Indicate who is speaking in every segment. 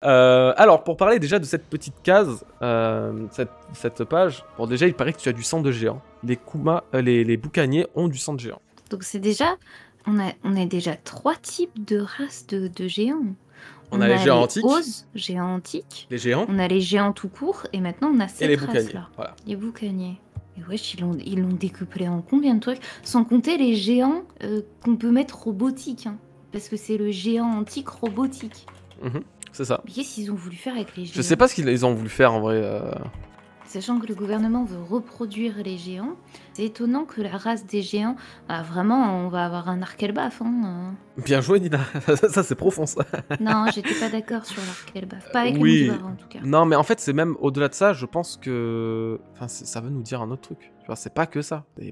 Speaker 1: Alors, pour parler déjà de cette petite case, cette page, bon, déjà, il paraît que tu as du sang de géant. Les boucaniers ont du sang de géant.
Speaker 2: Donc c'est déjà... On a déjà 3 types de races de géants.
Speaker 1: On a les géants antiques.
Speaker 2: Oses, géants antiques.
Speaker 1: Les géants.
Speaker 2: On a les géants tout court. Et maintenant, on a cette
Speaker 1: et les boucaniers.
Speaker 2: race-là.
Speaker 1: Voilà.
Speaker 2: Les boucaniers. Et wesh, ils l'ont découplé en combien de trucs? Sans compter les géants qu'on peut mettre robotiques. Hein, parce que c'est le géant antique robotique.
Speaker 1: C'est ça.
Speaker 2: Mais qu'est-ce qu'ils ont voulu faire avec les géants?
Speaker 1: Je sais pas ce qu'ils ont voulu faire en vrai.
Speaker 2: Sachant que le gouvernement veut reproduire les géants, c'est étonnant que la race des géants... Bah, vraiment, on va avoir un Arkelbaf. Hein.
Speaker 1: Bien joué, Nina. Ça, c'est profond, ça.
Speaker 2: Non, j'étais pas d'accord sur l'Arkelbaf. Pas avec
Speaker 1: oui.
Speaker 2: les Mugiwara, en tout cas.
Speaker 1: Non, mais en fait, c'est même au-delà de ça, je pense que... Enfin, ça veut nous dire un autre truc. Tu vois, c'est pas que ça. Je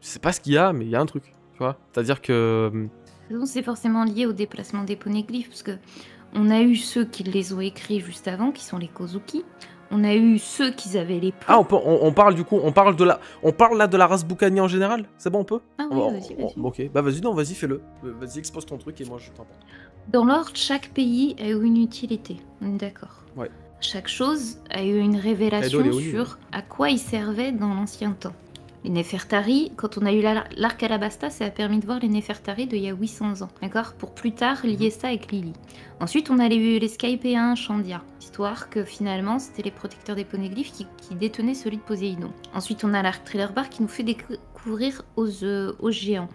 Speaker 1: sais pas ce qu'il y a, mais il y a un truc. Tu vois, c'est-à-dire que...
Speaker 2: C'est forcément lié au déplacement des poneglyphes, parce que on a eu ceux qui les ont écrits juste avant, qui sont les Kozuki. On a eu ceux qui avaient les plans.
Speaker 1: Ah, on parle du coup, on parle là de la race Boucanier en général. C'est bon, on peut?
Speaker 2: Ah oui, vas-y.
Speaker 1: Ok, bah vas-y, fais-le. Vas-y, expose ton truc et moi je t'en parle.
Speaker 2: Dans l'ordre, chaque pays a eu une utilité. On est d'accord.
Speaker 1: Ouais.
Speaker 2: Chaque chose a eu une révélation sur à quoi il servait dans l'ancien temps. Les Néfertari, quand on a eu l'arc Alabasta, ça a permis de voir les Néfertari d'il y a 800 ans, d'accord? Pour plus tard lier ça avec Lily. Ensuite, on a les Skypéens Chandia, histoire que finalement, c'était les protecteurs des poneglyphes qui détenaient celui de Poséidon. Ensuite, on a l'arc Thriller Bar qui nous fait découvrir aux géants.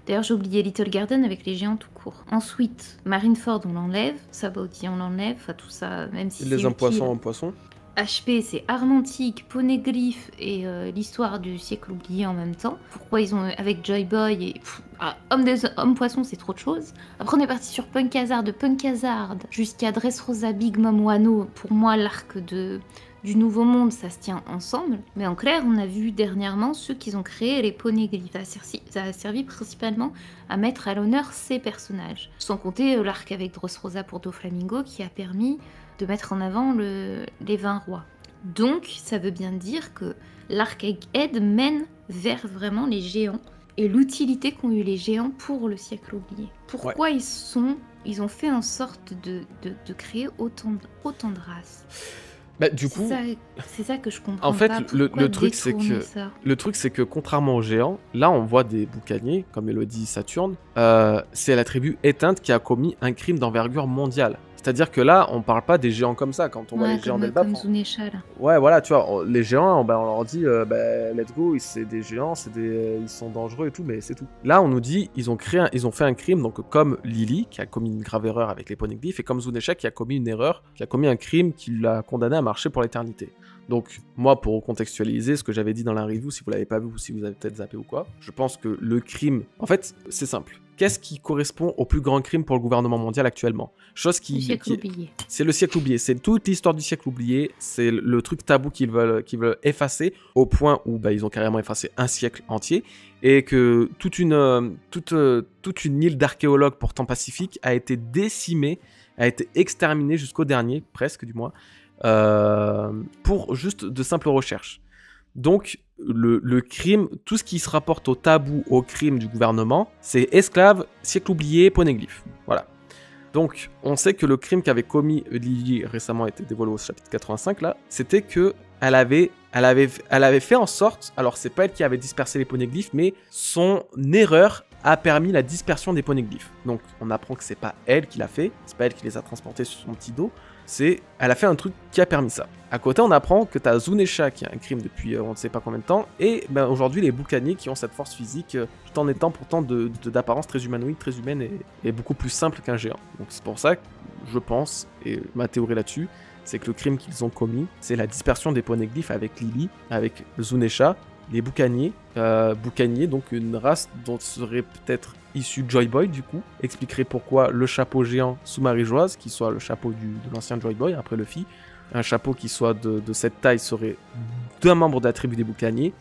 Speaker 2: D'ailleurs, j'ai oublié Little Garden avec les géants tout court. Ensuite, Marineford, on l'enlève. Sabauti, on l'enlève. Enfin, tout ça, même si c'est
Speaker 1: les poissons en poisson.
Speaker 2: HP, c'est arme antique, poneglyph et l'histoire du siècle oublié en même temps. Pourquoi ils ont avec Joy Boy et homme poisson, c'est trop de choses. Après on est parti sur Punk Hazard, de Punk Hazard jusqu'à Dressrosa, Big Mom Wano. Pour moi, l'arc du Nouveau Monde, ça se tient ensemble. Mais en clair, on a vu dernièrement ceux qui ont créé les poneglyphes. Ça a servi principalement à mettre à l'honneur ces personnages. Sans compter l'arc avec Dressrosa pour Doflamingo qui a permis de mettre en avant les 20 rois. Donc, ça veut bien dire que l'arc Egghead mène vers vraiment les géants et l'utilité qu'ont eu les géants pour le siècle oublié. Pourquoi ils ont fait en sorte de créer autant de races.
Speaker 1: Bah, du coup,
Speaker 2: c'est ça que je comprends.
Speaker 1: En fait,
Speaker 2: pas.
Speaker 1: le truc c'est que contrairement aux géants, là on voit des boucaniers comme Elodie Saturne. C'est la tribu éteinte qui a commis un crime d'envergure mondiale. C'est-à-dire que là, on parle pas des géants comme ça quand on voit les géants d'Elbaf.
Speaker 2: Comme Zunesha, là.
Speaker 1: Ouais, voilà, tu vois, les géants, on leur dit, let's go, c'est des géants, ils sont dangereux et tout, mais c'est tout. Là, on nous dit, ils ont fait un crime, donc comme Lily, qui a commis une grave erreur avec les poneglyphes, et comme Zunesha, qui a commis une erreur, qui a commis un crime qui l'a condamné à marcher pour l'éternité. Donc, moi, pour recontextualiser ce que j'avais dit dans la review, si vous l'avez pas vu ou si vous avez peut-être zappé ou quoi, je pense que le crime... En fait, c'est simple. Qu'est-ce qui correspond au plus grand crime pour le gouvernement mondial actuellement?
Speaker 2: Le siècle oublié.
Speaker 1: C'est le siècle oublié. C'est toute l'histoire du siècle oublié. C'est le truc tabou qu'ils veulent effacer au point où ils ont carrément effacé un siècle entier et que toute une île d'archéologues pourtant pacifiques a été décimée, a été exterminée jusqu'au dernier, presque du moins, pour juste de simples recherches. Donc, le crime, tout ce qui se rapporte au tabou, au crime du gouvernement, c'est esclaves, siècle oublié, poneglyphes. Voilà. Donc, on sait que le crime qu'avait commis Lily récemment été dévoilé au chapitre 85, là, c'était que elle avait fait en sorte, alors c'est pas elle qui avait dispersé les poneglyphes, mais son erreur a permis la dispersion des poneglyphes. Donc, on apprend que c'est pas elle qui l'a fait, c'est pas elle qui les a transportés sur son petit dos, elle a fait un truc qui a permis ça. À côté, on apprend que t'as Zunesha qui a un crime depuis on ne sait pas combien de temps, et aujourd'hui les boucaniers qui ont cette force physique, tout en étant pourtant d'apparence très humanoïde, très humaine et beaucoup plus simple qu'un géant. Donc c'est pour ça que je pense, et ma théorie là-dessus, c'est que le crime qu'ils ont commis, c'est la dispersion des poneglyphes avec Lily, avec Zunesha, les boucaniers, donc une race dont serait peut-être issu Joy Boy du coup, expliquerait pourquoi le chapeau géant sous Marie-Joise, qui soit le chapeau de l'ancien Joy Boy, après Luffy, un chapeau qui soit de cette taille serait d'un membre de la tribu des boucaniers,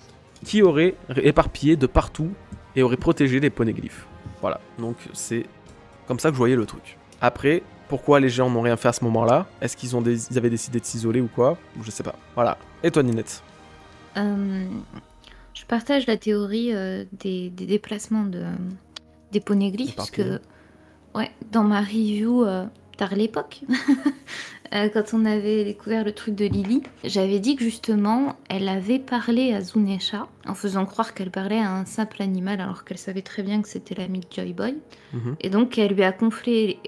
Speaker 1: qui aurait éparpillé de partout et aurait protégé les poneglyphes. Voilà, donc c'est comme ça que je voyais le truc. Après, pourquoi les géants n'ont rien fait à ce moment-là? Est-ce qu'ils avaient décidé de s'isoler ou quoi? Je sais pas. Voilà. Et toi, Ninette?
Speaker 2: Je partage la théorie des déplacements des poneglyphes, parce que dans ma review tard l'époque, quand on avait découvert le truc de Lily, j'avais dit que justement, elle avait parlé à Zunesha en faisant croire qu'elle parlait à un simple animal alors qu'elle savait très bien que c'était l'ami de Joy Boy. Et donc, elle lui a confié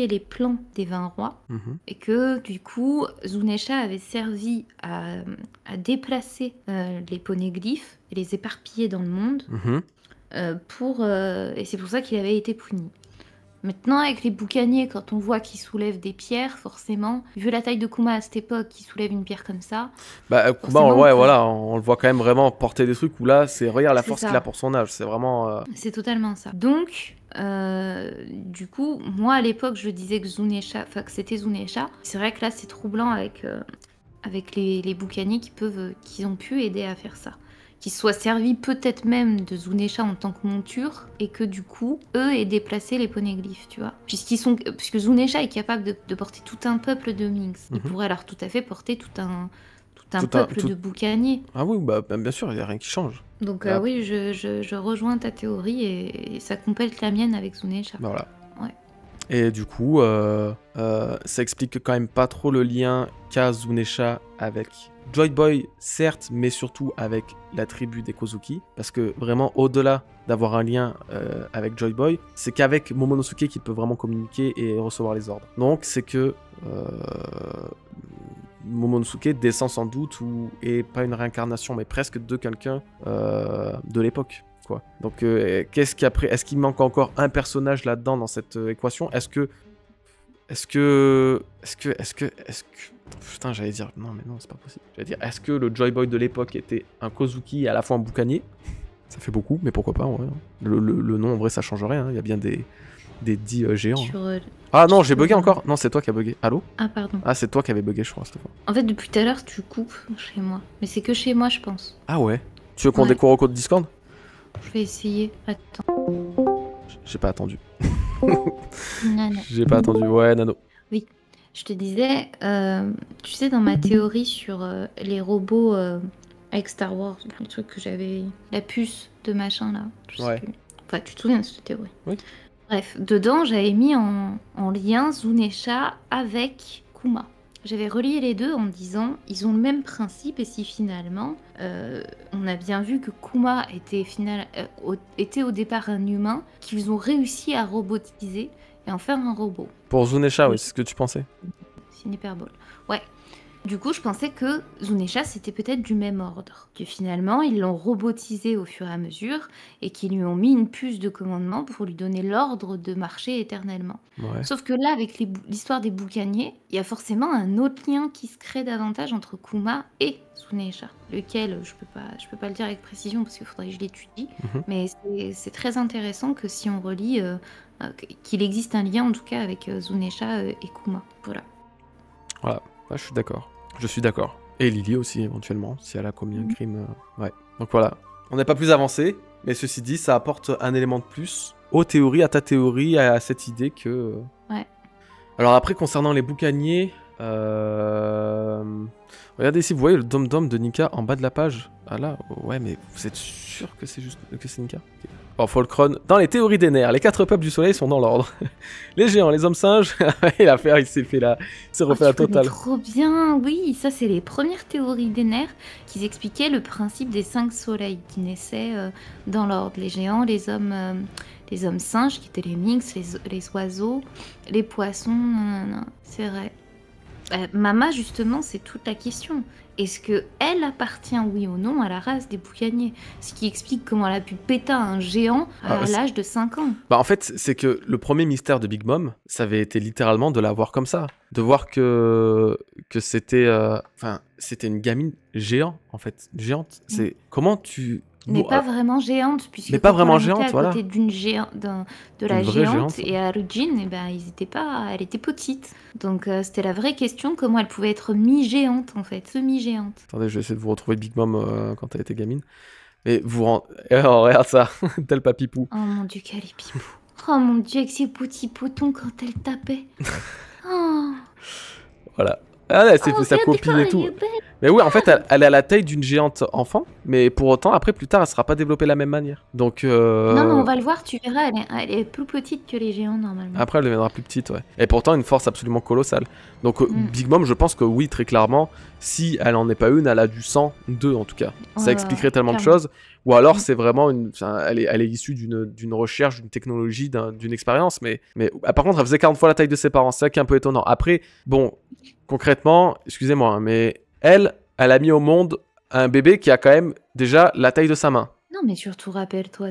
Speaker 2: les plans des 20 rois et que du coup, Zunesha avait servi à déplacer les poneglyphes et les éparpiller dans le monde et c'est pour ça qu'il avait été puni. Maintenant, avec les boucaniers, quand on voit qu'ils soulèvent des pierres, forcément, vu la taille de Kuma à cette époque, qui soulève une pierre comme ça...
Speaker 1: Bah, Kuma, on le voit quand même vraiment porter des trucs où là, regarde la force qu'il a pour son âge, c'est vraiment...
Speaker 2: C'est totalement ça. Donc, du coup, moi, à l'époque, je disais que c'était Zunesha. C'est vrai que là, c'est troublant avec les boucaniers qui ont pu aider à faire ça. Qui soient servis peut-être même de Zunesha en tant que monture et que du coup, eux aient déplacé les poneglyphes, tu vois. Puisque Zunesha est capable de porter tout un peuple de Minx. Il pourrait alors tout à fait porter tout un peuple de boucaniers.
Speaker 1: Ah oui, bah bien sûr, il n'y a rien qui change.
Speaker 2: Donc oui, je rejoins ta théorie et ça complète la mienne avec Zunesha.
Speaker 1: Bah, voilà.
Speaker 2: Ouais.
Speaker 1: Et du coup, ça explique quand même pas trop le lien qu'a Zunesha avec Joy Boy, certes, mais surtout avec la tribu des Kozuki. Parce que vraiment, au-delà d'avoir un lien avec Joy Boy, c'est qu'avec Momonosuke qu'il peut vraiment communiquer et recevoir les ordres. Donc, c'est que Momonosuke descend sans doute, ou est pas une réincarnation, mais presque de quelqu'un de l'époque. Quoi. Donc, qu'est-ce qu'après, est-ce qu'il manque encore un personnage là-dedans dans cette équation? Est-ce que putain, j'allais dire non, mais non, c'est pas possible. J'allais dire, est-ce que le Joy Boy de l'époque était un Kozuki et à la fois un boucanier? Ça fait beaucoup, mais pourquoi pas en vrai. Le nom en vrai, ça change rien. Il y a bien des dits géants. Ah non, j'ai bugué encore. Non, c'est toi qui as bugué. Allô?
Speaker 2: Ah pardon.
Speaker 1: Ah, c'est toi qui avais bugué, je crois, cette fois.
Speaker 2: En fait, depuis tout à l'heure, tu coupes chez moi. Mais c'est que chez moi, je pense.
Speaker 1: Ah ouais. Tu veux qu'on découvre au code Discord?
Speaker 2: Je vais essayer. Attends.
Speaker 1: J'ai pas attendu.
Speaker 2: Nano.
Speaker 1: J'ai pas attendu. Ouais, Nano.
Speaker 2: Oui. Je te disais, tu sais, dans ma théorie sur les robots avec Star Wars, le truc que j'avais... La puce de machin, là. Je sais plus. Enfin, tu te souviens de cette théorie?
Speaker 1: Oui.
Speaker 2: Bref, dedans, j'avais mis en lien Zunesha avec Kuma. J'avais relié les deux en me disant, ils ont le même principe, et si finalement, on a bien vu que Kuma était au départ un humain, qu'ils ont réussi à robotiser et en faire un robot.
Speaker 1: Pour Zunesha, oui, c'est ce que tu pensais.
Speaker 2: C'est une hyperbole. Ouais. Du coup, je pensais que Zunesha, c'était peut-être du même ordre. Que finalement, ils l'ont robotisé au fur et à mesure et qu'ils lui ont mis une puce de commandement pour lui donner l'ordre de marcher éternellement.
Speaker 1: Ouais.
Speaker 2: Sauf que là, avec l'histoire des boucaniers, il y a forcément un autre lien qui se crée davantage entre Kuma et Zunesha. Lequel, je peux pas le dire avec précision parce qu'il faudrait que je l'étudie. Mais c'est très intéressant que si on relie, qu'il existe un lien en tout cas avec Zunesha et Kuma. Voilà.
Speaker 1: Voilà, ouais, je suis d'accord. Je suis d'accord. Et Lily aussi, éventuellement, si elle a commis un crime. Ouais. Donc voilà. On n'est pas plus avancé, mais ceci dit, ça apporte un élément de plus aux théories, à ta théorie, à cette idée que...
Speaker 2: Ouais.
Speaker 1: Alors après, concernant les boucaniers... Regardez ici, vous voyez le dom-dom de Nika en bas de la page. Ah là, ouais, mais vous êtes sûr que c'est juste que c'est Nika? Okay. Oh, Folkron, dans les théories des nerfs, les 4 peuples du soleil sont dans l'ordre. Les géants, les hommes singes, il s'est refait la totale.
Speaker 2: Trop bien, oui, ça c'est les premières théories des nerfs qui expliquaient le principe des 5 soleils qui naissaient dans l'ordre. Les géants, les hommes singes qui étaient les minx, les oiseaux, les poissons, c'est vrai. Mama, justement, c'est toute la question. Est-ce qu'elle appartient, oui ou non, à la race des boucaniers? Ce qui explique comment elle a pu péter un géant à l'âge de 5 ans.
Speaker 1: Bah en fait, c'est que le premier mystère de Big Mom, ça avait été littéralement de la voir comme ça. De voir que c'était... c'était une gamine géante, en fait. Géante. C'est... Comment tu...
Speaker 2: Mais pas vraiment géante, puisque
Speaker 1: mais pas vraiment géante,
Speaker 2: à côté d'une de la géante et à Rujin, elle était petite. Donc c'était la vraie question, comment elle pouvait être mi-géante en fait, semi-géante.
Speaker 1: Attendez, je vais essayer de vous retrouver Big Mom quand elle était gamine. Mais vous regarde ça, tel papipou.
Speaker 2: Oh mon dieu, quel est pipou. Oh mon dieu, avec ses petits potons quand elle tapait. Oh.
Speaker 1: Voilà. Ah là, elle s'est fait sa copine et tout. Mais oui, en fait, elle est à la taille d'une géante enfant, mais pour autant, après, plus tard, elle sera pas développée de la même manière. Donc,
Speaker 2: Non, mais on va le voir, tu verras, elle est plus petite que les géants normalement.
Speaker 1: après, elle deviendra plus petite, ouais. Et pourtant, une force absolument colossale. Donc, Big Mom, je pense que oui, très clairement, si elle en est pas une, elle a du sang, deux en tout cas. Ça expliquerait tellement de choses. Ou alors, c'est vraiment elle est issue d'une recherche, d'une technologie, d'une expérience. Mais par contre, elle faisait 40 fois la taille de ses parents. C'est ça qui est un peu étonnant. Après, bon, concrètement, excusez-moi, hein, mais elle a mis au monde un bébé qui a quand même déjà la taille de sa main.
Speaker 2: Non, mais surtout, rappelle-toi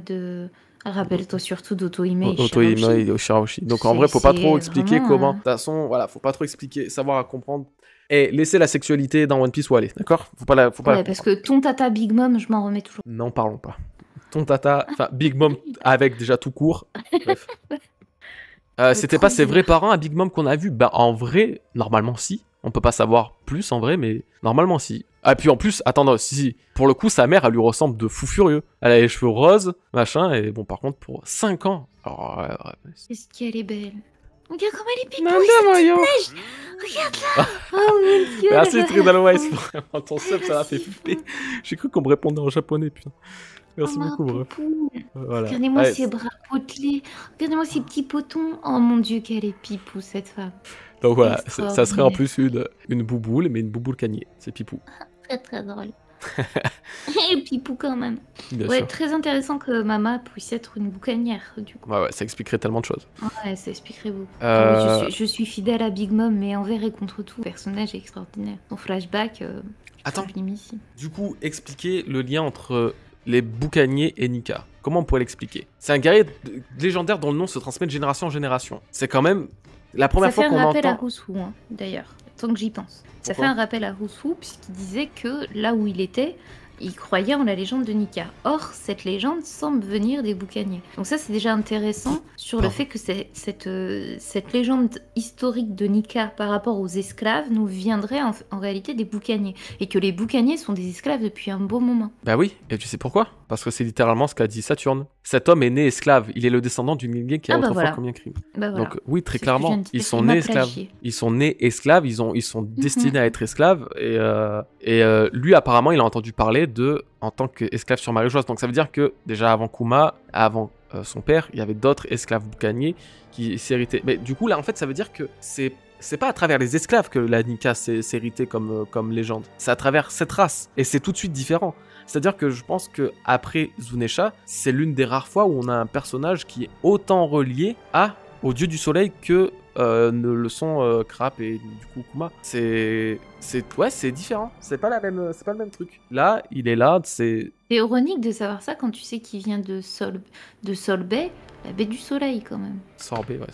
Speaker 2: surtout d'Otohime et
Speaker 1: Otohime
Speaker 2: Shirahoshi.
Speaker 1: et Shirahoshi. Donc en vrai, faut pas trop expliquer comment. De toute façon, voilà, faut pas trop expliquer, savoir à comprendre. Et laisser la sexualité dans One Piece où aller, d'accord? Faut pas
Speaker 2: Ouais, parce que ton tata Big Mom, je m'en remets toujours.
Speaker 1: N'en parlons pas. Ton tata, enfin Big Mom avec déjà tout court. Bref. C'était pas ses vrais parents à Big Mom qu'on a vu. Ben en vrai, normalement si. On peut pas savoir plus en vrai, mais normalement si. Ah puis en plus, attends, si. Pour le coup, sa mère, elle lui ressemble de fou furieux. Elle a les cheveux roses, machin, et bon, par contre, pour 5 ans. Alors,
Speaker 2: Qu'est-ce qu'elle est belle. Regarde comment elle est pipouille, Regarde là. Oh mon dieu.
Speaker 1: Merci Tridalwise, vraiment, ton sub, ça m'a fait flipper. J'ai cru qu'on me répondait en japonais, putain. Merci beaucoup, bref. Voilà.
Speaker 2: Regardez-moi ses bras potelés. Regardez-moi ses petits potons. Oh mon dieu, qu'elle est pipou, cette femme.
Speaker 1: Donc voilà, ça serait en plus une bouboule, mais une bouboule cagnée. C'est Pipou.
Speaker 2: Très très drôle. Et Pipou quand même.
Speaker 1: Bien
Speaker 2: ouais,
Speaker 1: sûr.
Speaker 2: Très intéressant que Mama puisse être une boucanière, du coup.
Speaker 1: Ouais, ça expliquerait tellement de choses.
Speaker 2: Ouais, ça expliquerait beaucoup. Je suis fidèle à Big Mom, mais envers et contre tout. Le personnage est extraordinaire. Son flashback,
Speaker 1: Attends,
Speaker 2: sublime ici.
Speaker 1: Du coup, expliquer le lien entre les boucaniers et Nika. Comment on pourrait l'expliquer? C'est un guerrier légendaire dont le nom se transmet de génération en génération. C'est quand même la première fois qu'on entend...
Speaker 2: Ça fait un rappel à Rousseau, hein, d'ailleurs, tant que j'y pense. Ça fait un rappel à Rousseau, puisqu'il disait que là où il était, il croyait en la légende de Nika. Or, cette légende semble venir des boucaniers. Donc ça, c'est déjà intéressant sur le fait que cette légende historique de Nika par rapport aux esclaves nous viendrait en réalité des boucaniers. Et que les boucaniers sont des esclaves depuis un beau moment.
Speaker 1: Bah oui, et tu sais pourquoi? Parce que c'est littéralement ce qu'a dit Saturne. Cet homme est né esclave. Il est le descendant d'une lignée qui a autrefois commis un crime.
Speaker 2: Bah voilà.
Speaker 1: Donc oui, très clairement, ils sont nés esclaves. Ils sont nés esclaves, ils sont destinés à être esclaves. Et lui, apparemment, il a entendu parler en tant qu'esclave sur Marie-Joise. Donc ça veut dire que déjà avant Kuma, avant son père, il y avait d'autres esclaves boucaniers qui s'héritaient. Mais du coup, là, en fait, ça veut dire que c'est pas à travers les esclaves que la Nika s'est héritée comme légende. C'est à travers cette race. Et c'est tout de suite différent. C'est-à-dire que je pense qu'après Zunesha, c'est l'une des rares fois où on a un personnage qui est autant relié au dieu du soleil que ne le sont Crap et du coup Kuma. C'est différent. C'est pas le même truc. Là, il est là, c'est
Speaker 2: ironique de savoir ça quand tu sais qu'il vient de Solbay, la baie du soleil quand même.
Speaker 1: Sorbet, ouais.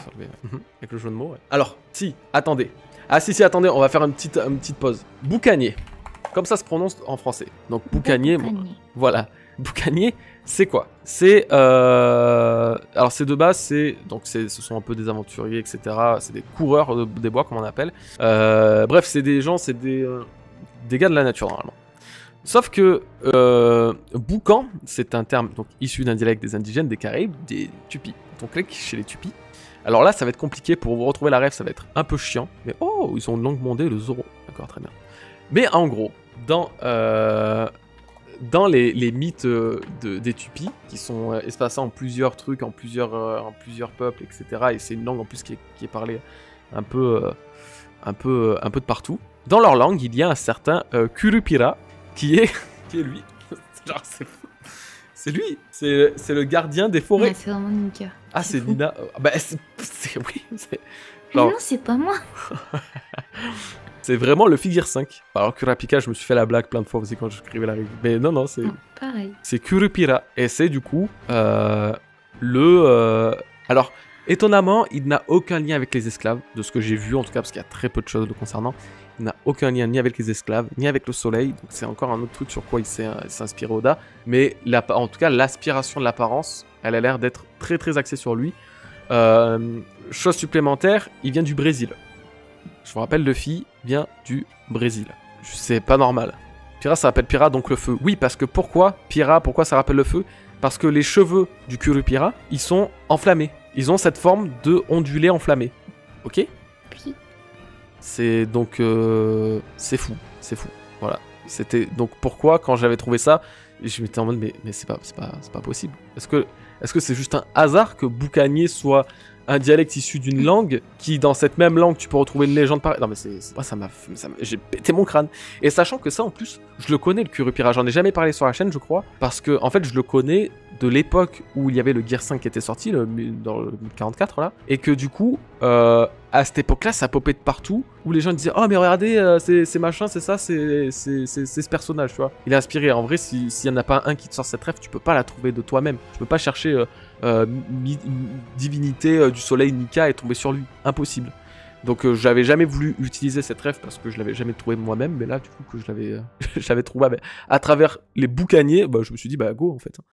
Speaker 1: Avec le jeu de mots, ouais. Alors, attendez. Attendez, on va faire une petite pause. Boucanier. Comme ça se prononce en français. Donc boucanier. Voilà. Boucanier, c'est quoi? C'est alors c'est de base, ce sont un peu des aventuriers, etc. C'est des coureurs des bois, comme on appelle. Bref, c'est des gens, c'est des gars de la nature normalement. Sauf que boucan, c'est un terme donc issu d'un dialecte des indigènes des Caraïbes, des Tupis. Donc là, chez les Tupis. Alors là, ça va être compliqué pour vous retrouver la rêve, ça va être un peu chiant. Mais ils ont une langue mondée, le Zoro. D'accord, très bien. Mais en gros, dans les mythes des Tupis, qui sont espacés en plusieurs trucs, en plusieurs peuples, etc. Et c'est une langue en plus qui est parlée un peu de partout. Dans leur langue, il y a un certain Curupira, qui est lui. Genre, c'est fou. C'est lui. C'est le gardien des forêts.
Speaker 2: Ouais, c'est vraiment Nika.
Speaker 1: Ah, c'est Nina. Oui.
Speaker 2: Genre... Non, c'est pas moi.
Speaker 1: C'est vraiment le Figure 5. Alors Kurapika, je me suis fait la blague plein de fois aussi quand j'écrivais la règle. Mais non, c'est...
Speaker 2: pareil.
Speaker 1: C'est Kurupira. Et c'est du coup Alors, étonnamment, il n'a aucun lien avec les esclaves, de ce que j'ai vu en tout cas, parce qu'il y a très peu de choses le concernant. Il n'a aucun lien ni avec les esclaves, ni avec le soleil. Donc c'est encore un autre truc sur quoi il s'est inspiré Oda. Mais en tout cas, l'aspiration de l'apparence, elle a l'air d'être très très axée sur lui. Chose supplémentaire, il vient du Brésil. Je vous rappelle, Luffy vient du Brésil. C'est pas normal. Pira, ça rappelle Pira, donc le feu. Oui, parce que pourquoi ça rappelle le feu? Parce que les cheveux du Curupira, ils sont enflammés. Ils ont cette forme de ondulé enflammé. Ok?
Speaker 2: Oui.
Speaker 1: C'est donc... c'est fou. Voilà. C'était donc pourquoi quand j'avais trouvé ça, je m'étais en mode mais c'est pas possible. Est-ce que c'est juste un hasard que boucanier soit un dialecte issu d'une langue qui dans cette même langue tu peux retrouver une légende pareille. Non mais moi j'ai pété mon crâne. Et sachant que ça en plus, je le connais le Curupira, j'en ai jamais parlé sur la chaîne je crois parce que en fait je le connais de l'époque où il y avait le Gear 5 qui était sorti dans le 1044 là et que du coup à cette époque-là, ça popait de partout, où les gens disaient « Oh, mais regardez, c'est machin, c'est ça, c'est ce personnage, tu vois. » Il est inspiré. En vrai, s'il y en a pas un qui te sort cette rêve, tu peux pas la trouver de toi-même. Tu peux pas chercher divinité du soleil Nika et tomber sur lui. Impossible. Donc, j'avais jamais voulu utiliser cette rêve parce que je l'avais jamais trouvé moi-même, mais là, du coup, que je l'avais trouvé à travers les boucaniers, bah, je me suis dit « Bah, go, en fait. »